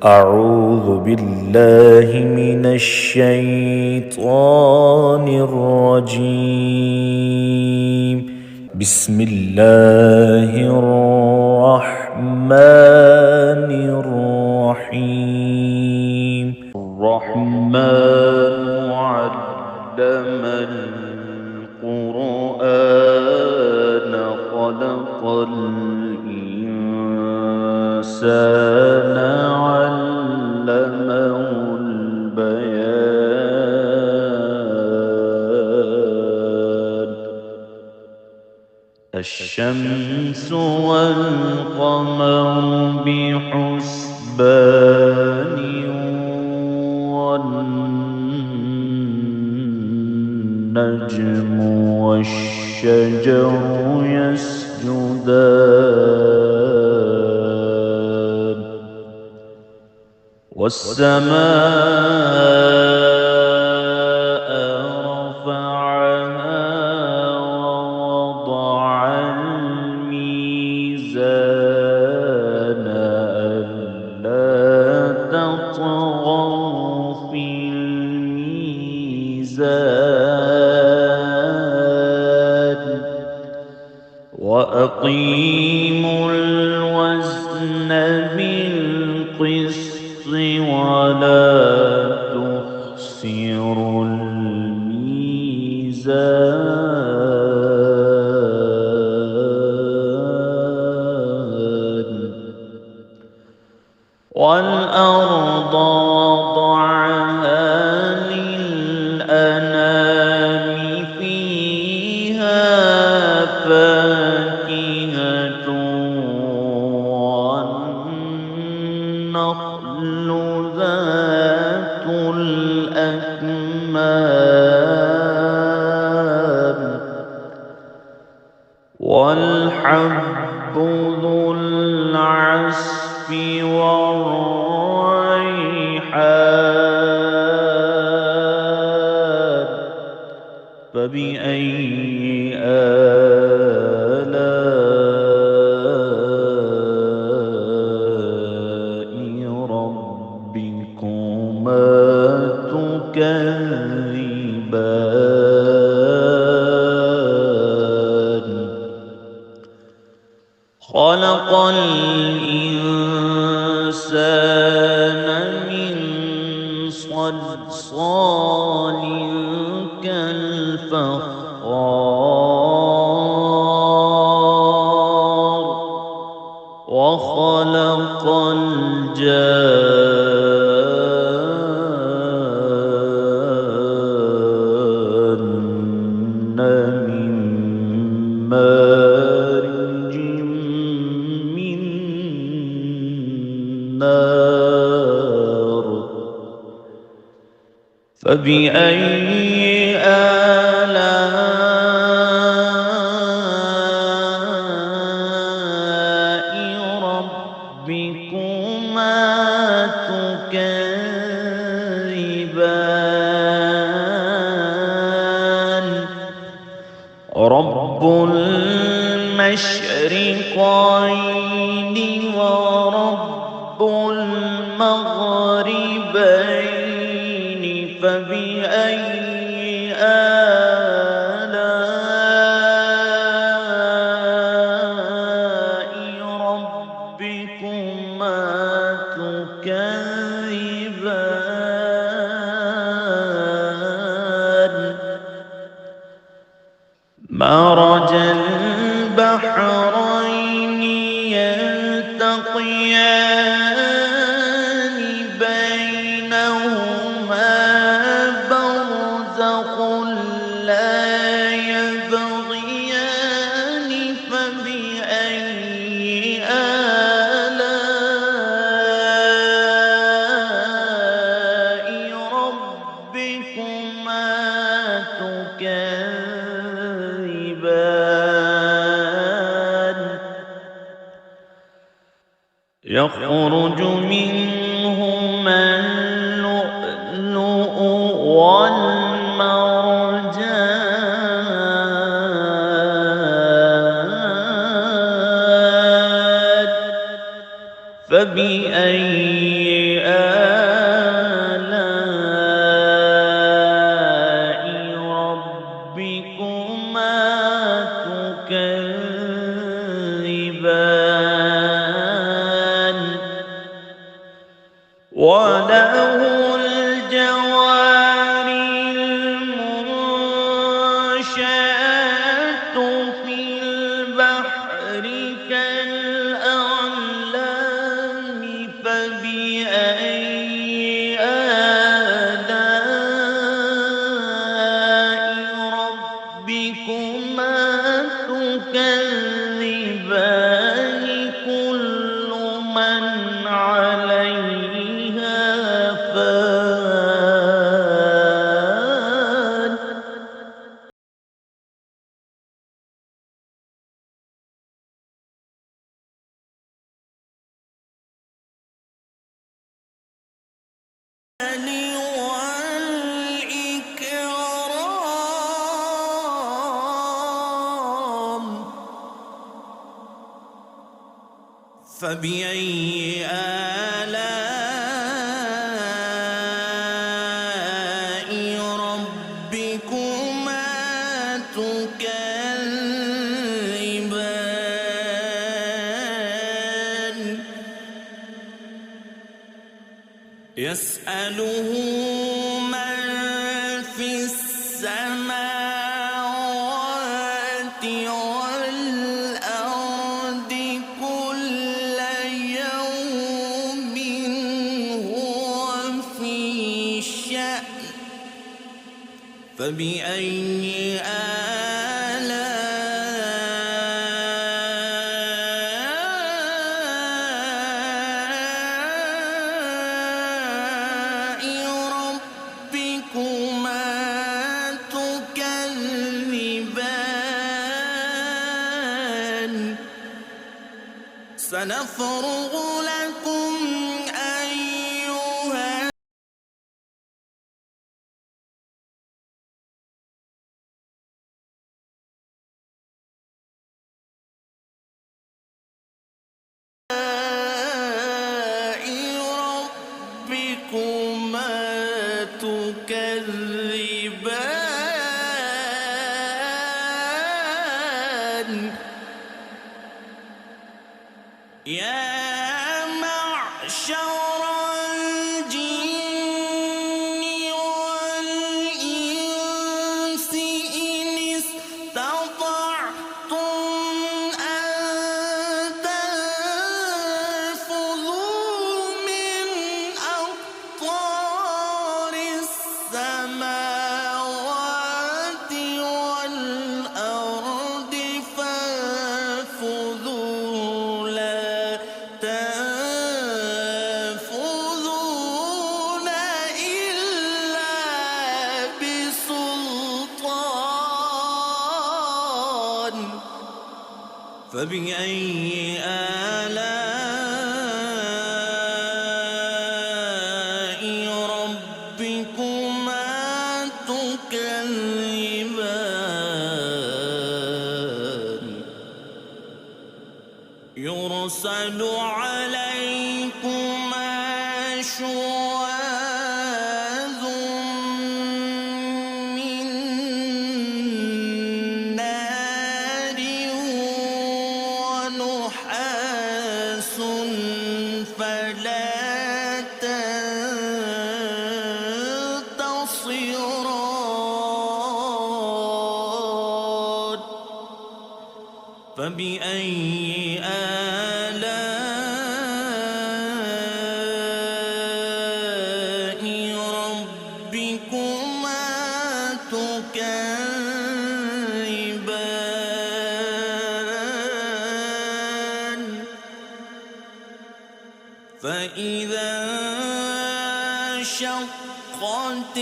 أعوذ بالله من الشيطان الرجيم. بسم الله الرحمن الرحيم. الرحمن علم القرآن خلق الإنسان علمه البيان. الشمس والقمر بحسبان والنجم والشجر يسجدان والسماء رفعها ووضع الميزان ألا تطغوا في الميزان وأقيموا الوزن بالقسط ولا تخسروا الميزان والأرض وضعها للأنام فيها فاكهة والنخل ذات الأكمام والحب ذو العصف والريحان. فبأي آلاء ربكما تكذبان. خلق الإنسان من صلصال كالفخار وخلق الجان من مارج من نار. فبأي آلاء ربكما تكذبان. رب المشرقين ورب المغربين. فبأي آلاء ربكما تكذبان. مرج البحرين يلتقيان بينهما برزخ لا يبغيان. فبأي آلاء ربكما تكذبان. يخرج منهما اللؤلؤ والمرجان. فبأي وله الجوار المنشآت في البحر كالأعلام فبأي آلاء ربكما تكذبان كل من عليها فان والإكرام فبأي آلاء ربكما تكذبان يسأله من في السماوات والأرض كل يوم هو في شأن فبأي آلاء ربكما تكذبان سنفرغ لكم أيها ربكما تكذبان يا معشر الجن والإنس إن استطعتم أن تنفذوا من أقطار السماوات والأرض فانفذوا لا تنفذون إلا بسلطان فبأي آلاء ربكما تكذبان يرسل عليكما شواظ من نار ونحاس فلا تنتصران فبأي آلاء ربكما تكذبان فإذا انشقت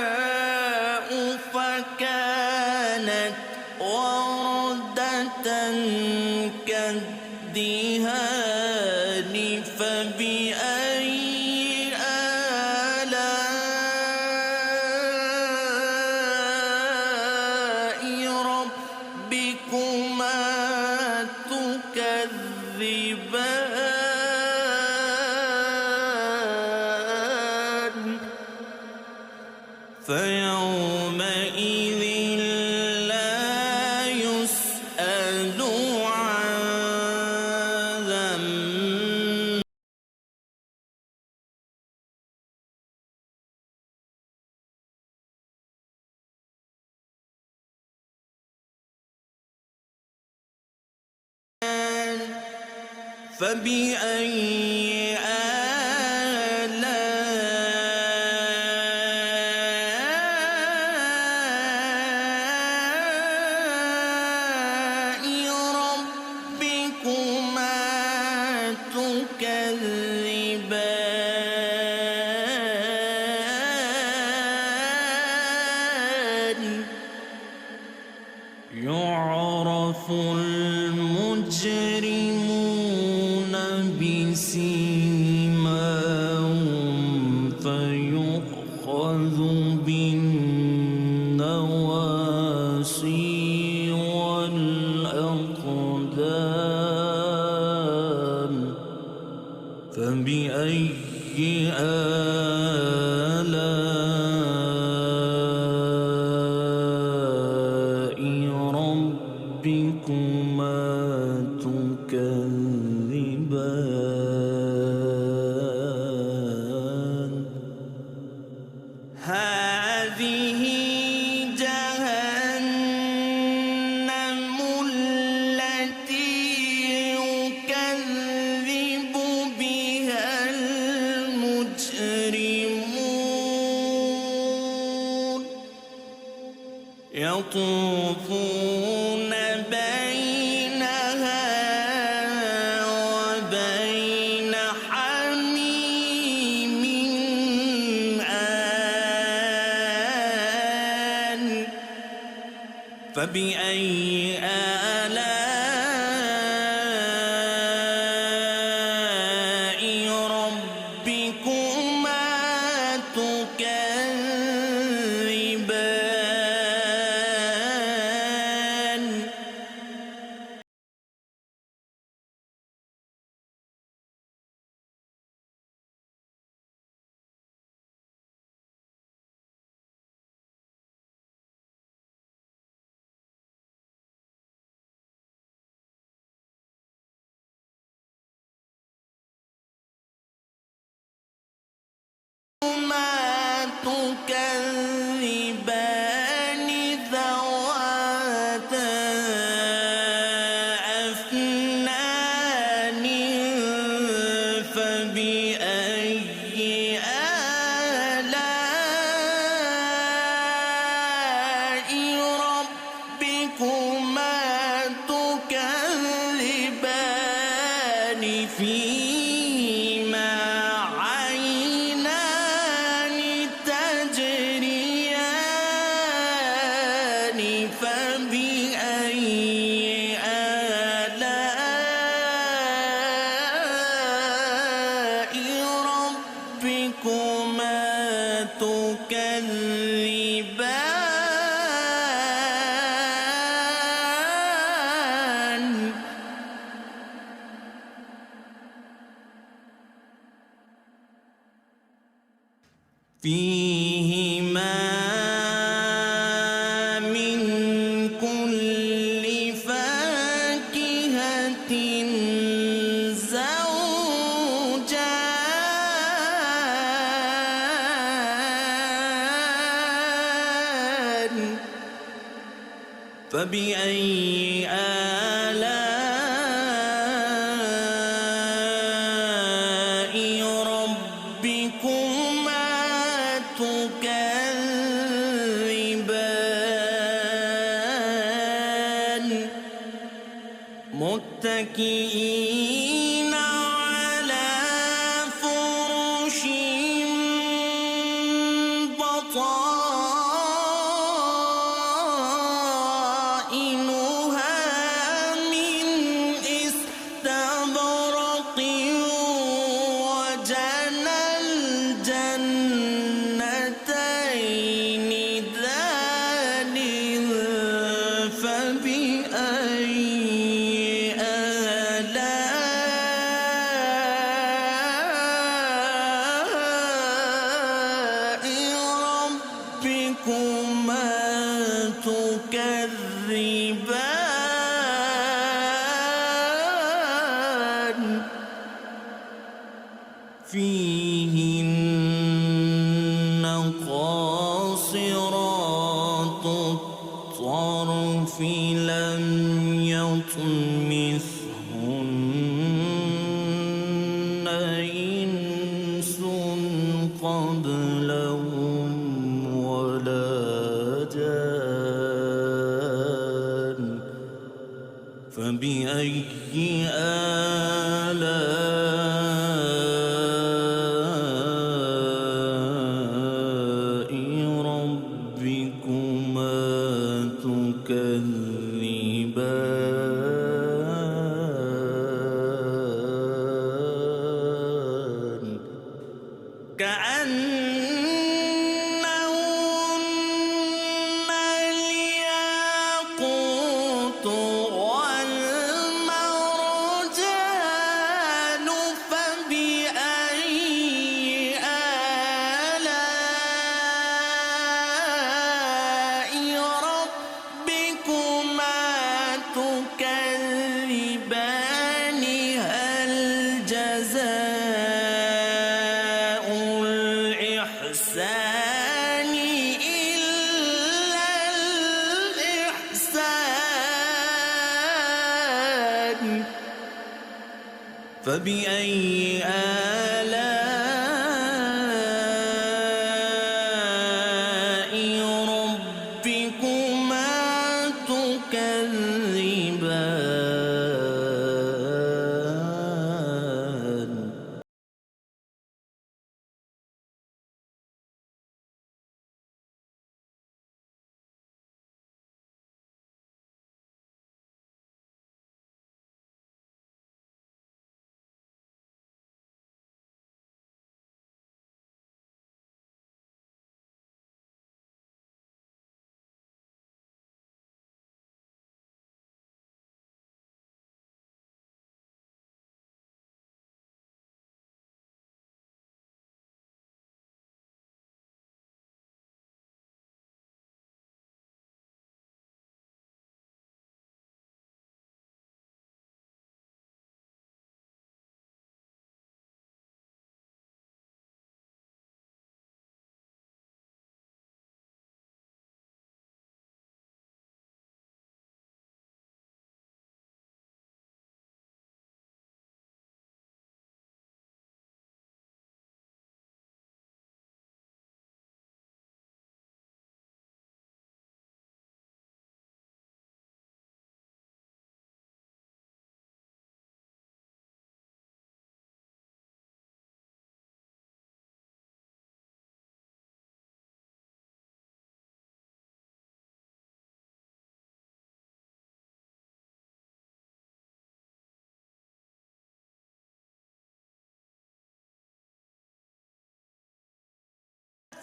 السماء فكانت وردة كالدهان فبأي آلاء ربكما تكذبان فيومئذ لا يسأل عن فبأي آلاء ربكما تكذبان يعرف المجرمون بسيماهم فيؤخذ بالنواصي والأقدام فبأي آلاء ربكما تكذبان هذه جهنم التي يكذب بها المجرمون يطوفون بينها وبين حميم آن فبأي آلاء ربكما تكذبان ما تكذبان ذواتا أفنان فبأي آلاء ربكما تكذبان فيهما عينان تجريان فبأي آلاء ربكما تكذبان فيهما من كل فاكهة زوجان فبأي آلاء ربكما تكذبان متكئين على فرش بطائنها من استبرق وجنى الجنتين دان فبأي آلاء ربكما تكذبان فيهن قاصرات الطرف لم يطمثهن كأنهن الياقوت والمرجان فبأي آلاء ربكما تكذبان هل جزاء الإحسان إلا الإحسان فبأي آلاء ربكما تكذبان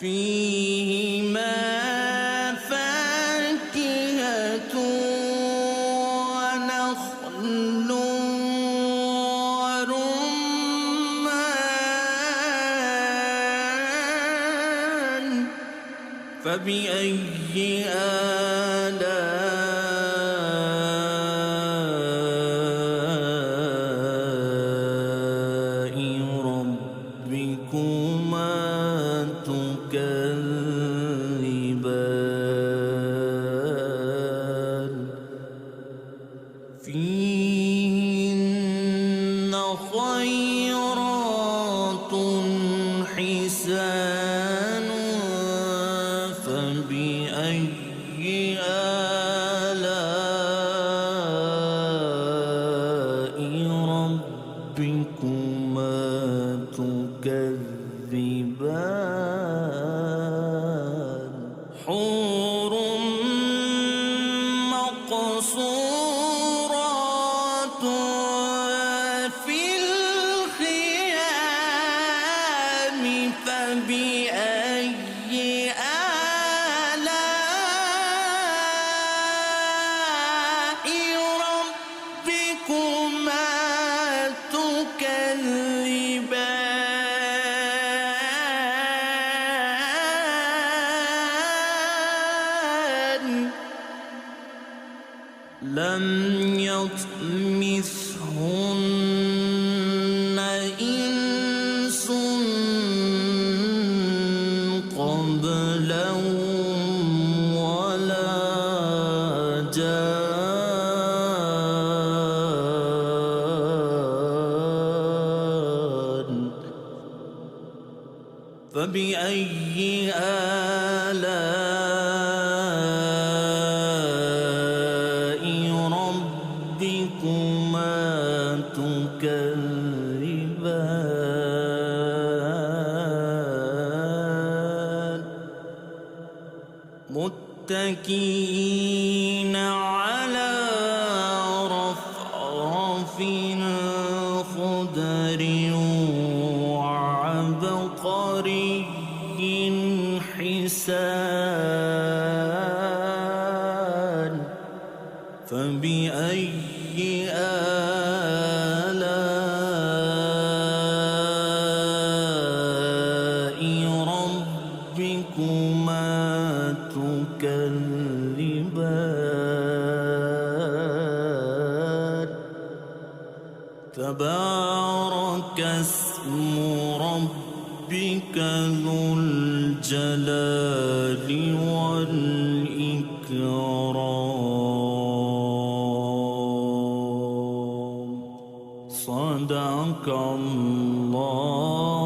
فيهما فاكهة ونخل ورمان فبأي آلاء ربكما تكذبان فيهن خيرات حسان فبأي آلاء ربكما تكذبان حور مقصورات في الخيام فبأي آلاء ربكما تكذبان لم يطمثهن إنس قبلهم ولا جان فبأي آلاء ربكما تكذبان متكئين على رفرف خضر وعبقر تبارك اسم ربك ذو الجلال والإكرام. صدق الله